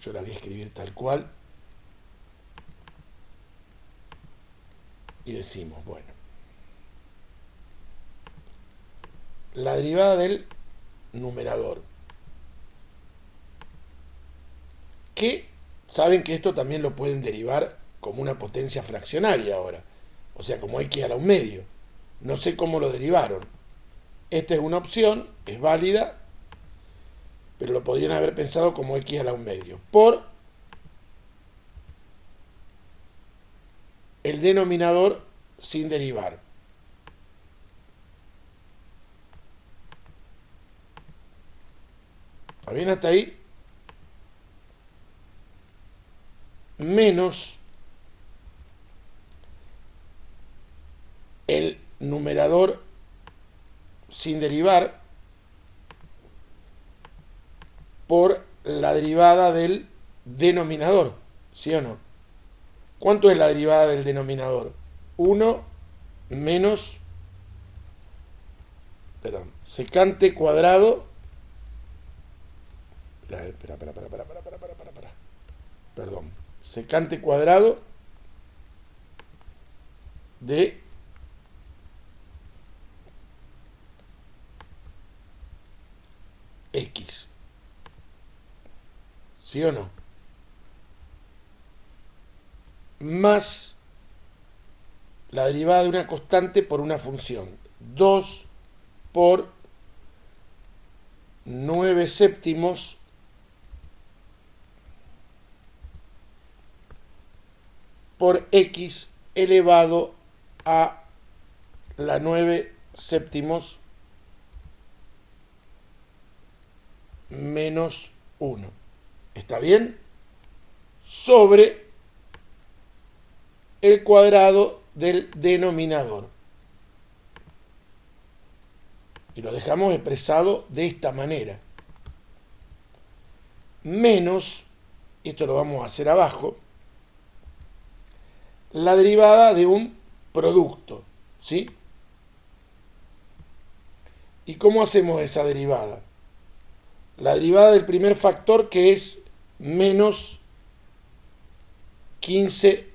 yo la voy a escribir tal cual, y decimos, bueno, la derivada del numerador, que saben que esto también lo pueden derivar como una potencia fraccionaria ahora, o sea, como x a la 1/2. No sé cómo lo derivaron. Esta es una opción, es válida, pero lo podrían haber pensado como x a la 1/2 por el denominador sin derivar. ¿Está bien hasta ahí? Menos el numerador sin derivar por la derivada del denominador, ¿sí o no? ¿Cuánto es la derivada del denominador? 1 menos, perdón, secante cuadrado, perdón, secante cuadrado de x, ¿sí o no? Más la derivada de una constante por una función, 2 por 9 séptimos por x elevado a la 9 séptimos menos 1. ¿Está bien? Sobre el cuadrado del denominador. Y lo dejamos expresado de esta manera. Menos, esto lo vamos a hacer abajo, la derivada de un producto, ¿sí? ¿Y cómo hacemos esa derivada? La derivada del primer factor, que es menos 15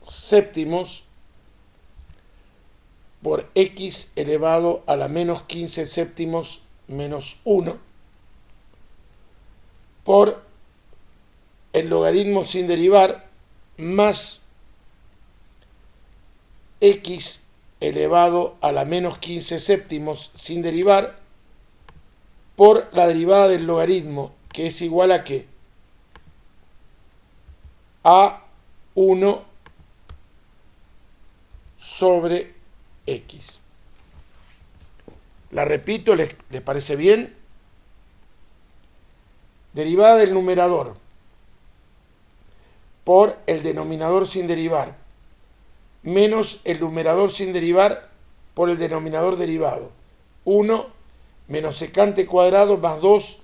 séptimos por x elevado a la menos 15 séptimos menos 1 por el logaritmo sin derivar más x elevado a la menos 15 séptimos sin derivar por la derivada del logaritmo, que es igual a ¿qué? A 1 sobre x. La repito, ¿les parece bien? Derivada del numerador por el denominador sin derivar menos el numerador sin derivar por el denominador derivado. 1 menos secante cuadrado más 2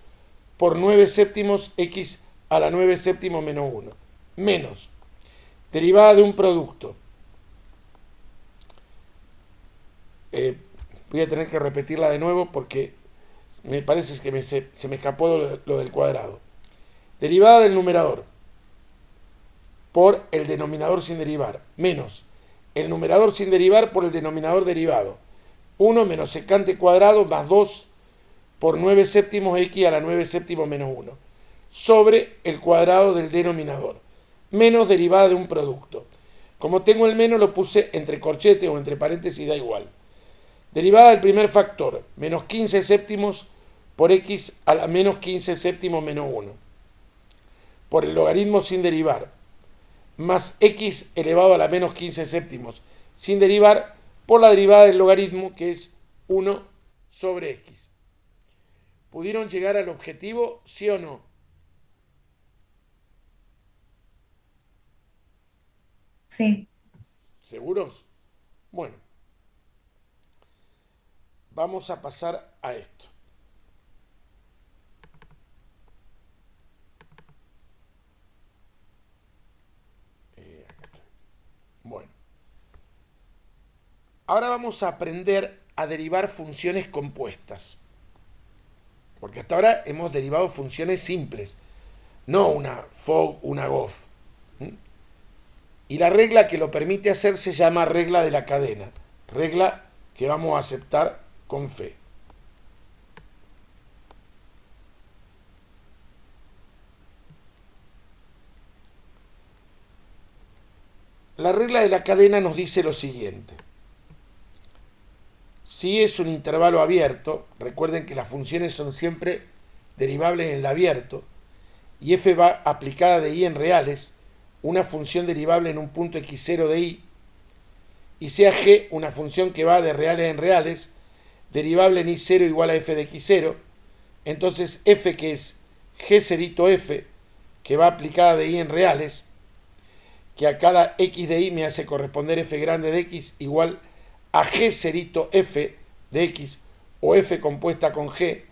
por 9 séptimos x a la 9 séptimos menos 1. Menos derivada de un producto. Voy a tener que repetirla de nuevo porque me parece que se me escapó lo del cuadrado. Derivada del numerador por el denominador sin derivar, menos el numerador sin derivar por el denominador derivado. 1 menos secante cuadrado más 2 por 9 séptimos x a la 9 séptimos menos 1, sobre el cuadrado del denominador, menos derivada de un producto. Como tengo el menos, lo puse entre corchetes o entre paréntesis, da igual. Derivada del primer factor, menos 15 séptimos por x a la menos 15 séptimos menos 1, por el logaritmo sin derivar, más x elevado a la menos 15 séptimos sin derivar, por la derivada del logaritmo, que es 1 sobre x. ¿Pudieron llegar al objetivo, sí o no? Sí. ¿Seguros? Bueno, vamos a pasar a esto. Acá estoy. Bueno. Ahora vamos a aprender a derivar funciones compuestas. Porque hasta ahora hemos derivado funciones simples, no una fog, una gof. Y la regla que lo permite hacer se llama regla de la cadena, regla que vamos a aceptar con fe. La regla de la cadena nos dice lo siguiente. Si es un intervalo abierto, recuerden que las funciones son siempre derivables en el abierto, y f va aplicada de i en reales, una función derivable en un punto x0 de i, y sea g una función que va de reales en reales, derivable en i0 igual a f de x0, entonces f, que es g cerito f, que va aplicada de i en reales, que a cada x de i me hace corresponder f grande de x igual a g cerito f de x, o f compuesta con g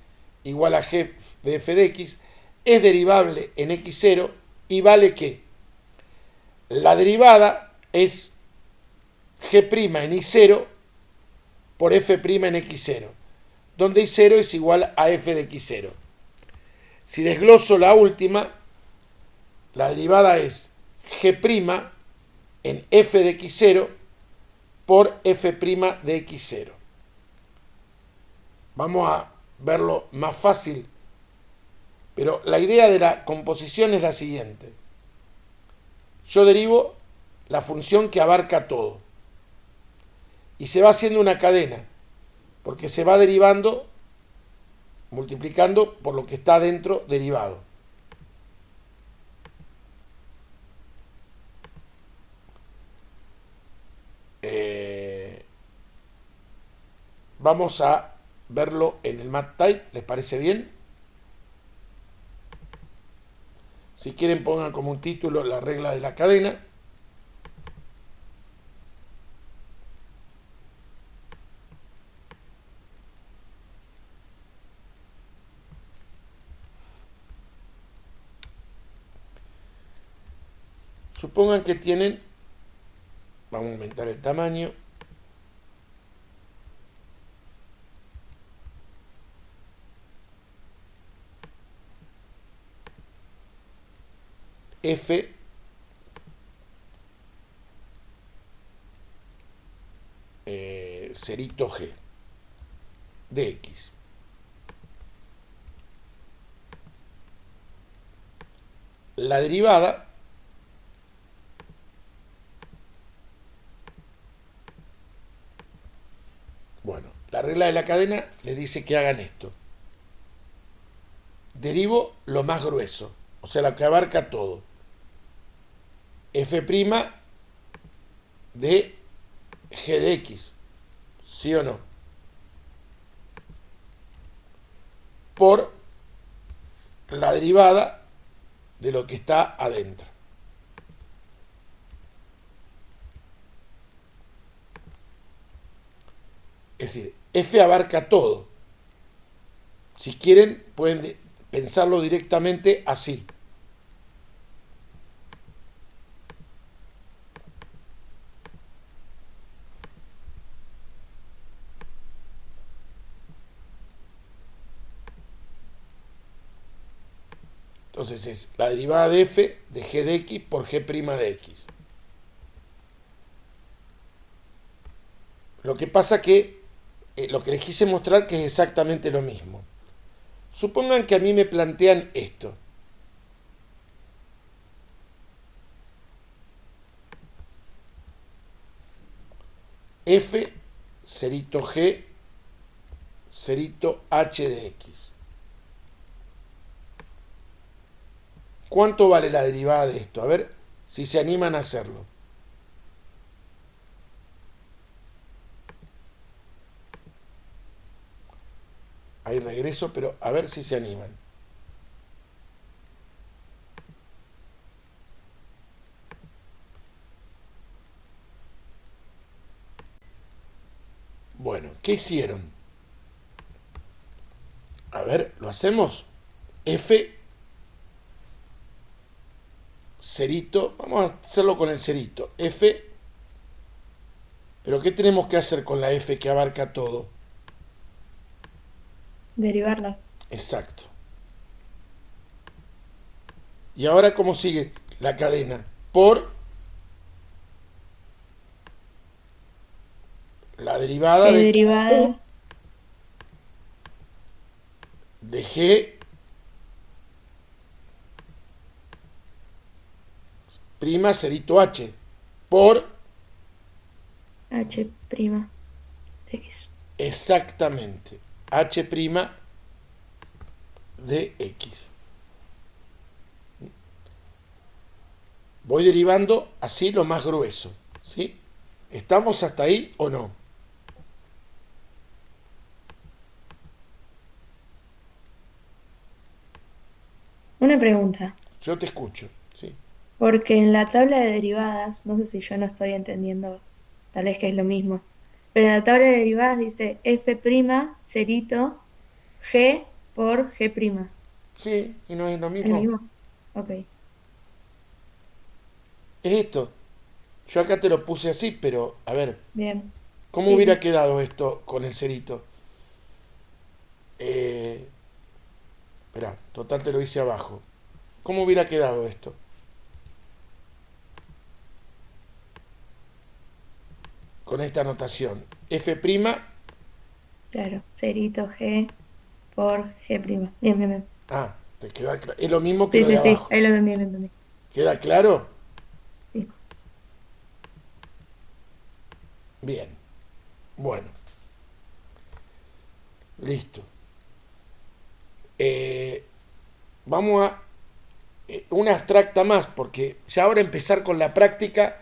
igual a g de f de x, es derivable en x0 y vale que la derivada es g' en i0 por f' en x0, donde i0 es igual a f de x0. Si desgloso la última, la derivada es g' en f de x0 por f' de x0. Vamos a verlo más fácil, pero la idea de la composición es la siguiente. Yo derivo la función que abarca todo y se va haciendo una cadena, porque se va derivando, multiplicando por lo que está dentro derivado. Vamos a verlo en el MathType, ¿les parece bien? Si quieren pongan como un título la regla de la cadena. Supongan que tienen, vamos a aumentar el tamaño, f cerito g de x. La derivada la regla de la cadena les dice que hagan esto. Derivo lo más grueso, o sea, lo que abarca todo. F' de g de x, ¿sí o no? Por la derivada de lo que está adentro. Es decir, f abarca todo. Si quieren, pueden pensarlo directamente así. Entonces es la derivada de f de g de x por g' de x. Lo que pasa que lo que les quise mostrar que es exactamente lo mismo. Supongan que a mí me plantean esto. F cerito g cerito h de x. ¿Cuánto vale la derivada de esto? A ver si se animan a hacerlo. Ahí regreso, pero a ver si se animan. Bueno, ¿qué hicieron? A ver, ¿lo hacemos? F cerito, vamos a hacerlo con el cerito. F Pero ¿qué tenemos que hacer con la f que abarca todo? Derivarla. Exacto. ¿Y ahora cómo sigue la cadena? Por la derivada Derivada de g prima cerito h por H prima de X. exactamente h prima de x. Voy derivando así lo más grueso, ¿sí? ¿Estamos hasta ahí o no? Una pregunta, Yo te escucho, ¿sí? porque en la tabla de derivadas, no sé si yo no estoy entendiendo, tal vez que es lo mismo, pero en la tabla de derivadas dice f' cerito g por g prima. Sí, y no es lo ¿Es lo mismo. mismo? Ok, Es esto. Yo acá te lo puse así, pero a ver, bien. ¿cómo Sí, hubiera sí. quedado esto con el cerito? Eh, Espera, total te lo hice abajo. ¿Cómo hubiera quedado esto? Con esta notación. F', Claro, cerito g por g prima. Bien, bien, bien. te queda es lo mismo que Sí, lo de sí, sí, abajo. ahí lo entendí, lo entendí. ¿Queda claro? Sí. Bien. Bueno, listo. Eh, Vamos a una abstracta más, porque ya ahora empezar con la práctica,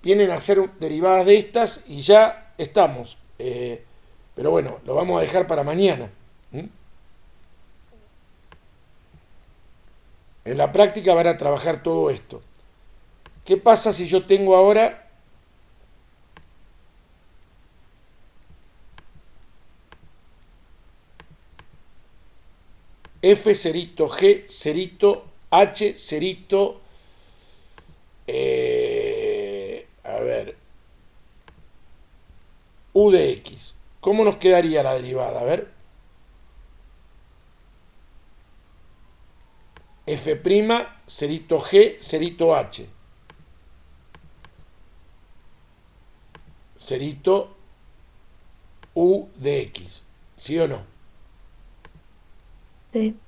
vienen a ser derivadas de estas y ya estamos. Pero bueno, lo vamos a dejar para mañana. ¿Mm? En la práctica van a trabajar todo esto. ¿Qué pasa si yo tengo ahora f cerito g cerito h cerito a ver u de x? ¿Cómo nos quedaría la derivada? A ver. F' cerito g cerito h cerito u de x. ¿Sí o no? Sí.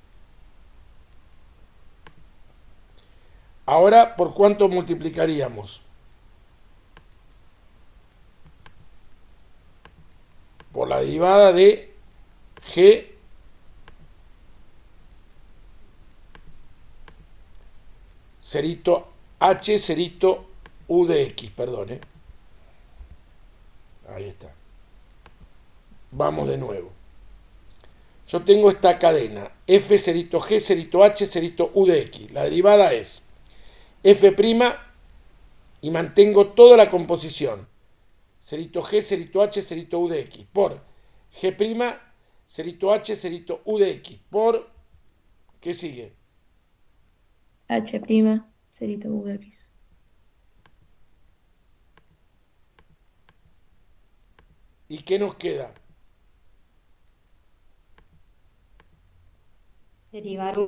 Ahora, ¿por cuánto multiplicaríamos? Por la derivada de g cerito h cerito u de x, perdón, ¿eh? Ahí está. Vamos de nuevo. Yo tengo esta cadena, f cerito g cerito h cerito u de x. La derivada es f' y mantengo toda la composición. Cerito g cerito h cerito u de x por g', cerito h cerito u de x por... ¿Qué sigue? H prima cerito u de X. ¿Y qué nos queda? Derivar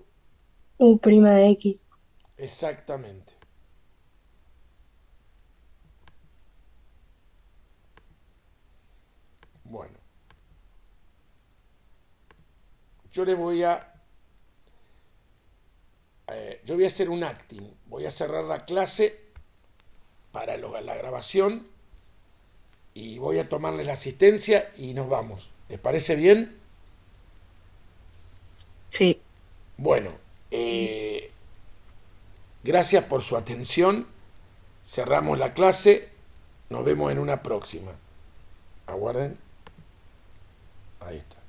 U prima de X. Exactamente. Bueno, yo le voy a... yo voy a hacer un acting. Voy a cerrar la clase para la grabación y voy a tomarles la asistencia y nos vamos. ¿Les parece bien? Sí. Bueno, gracias por su atención. Cerramos la clase. Nos vemos en una próxima. Aguarden. Ahí está.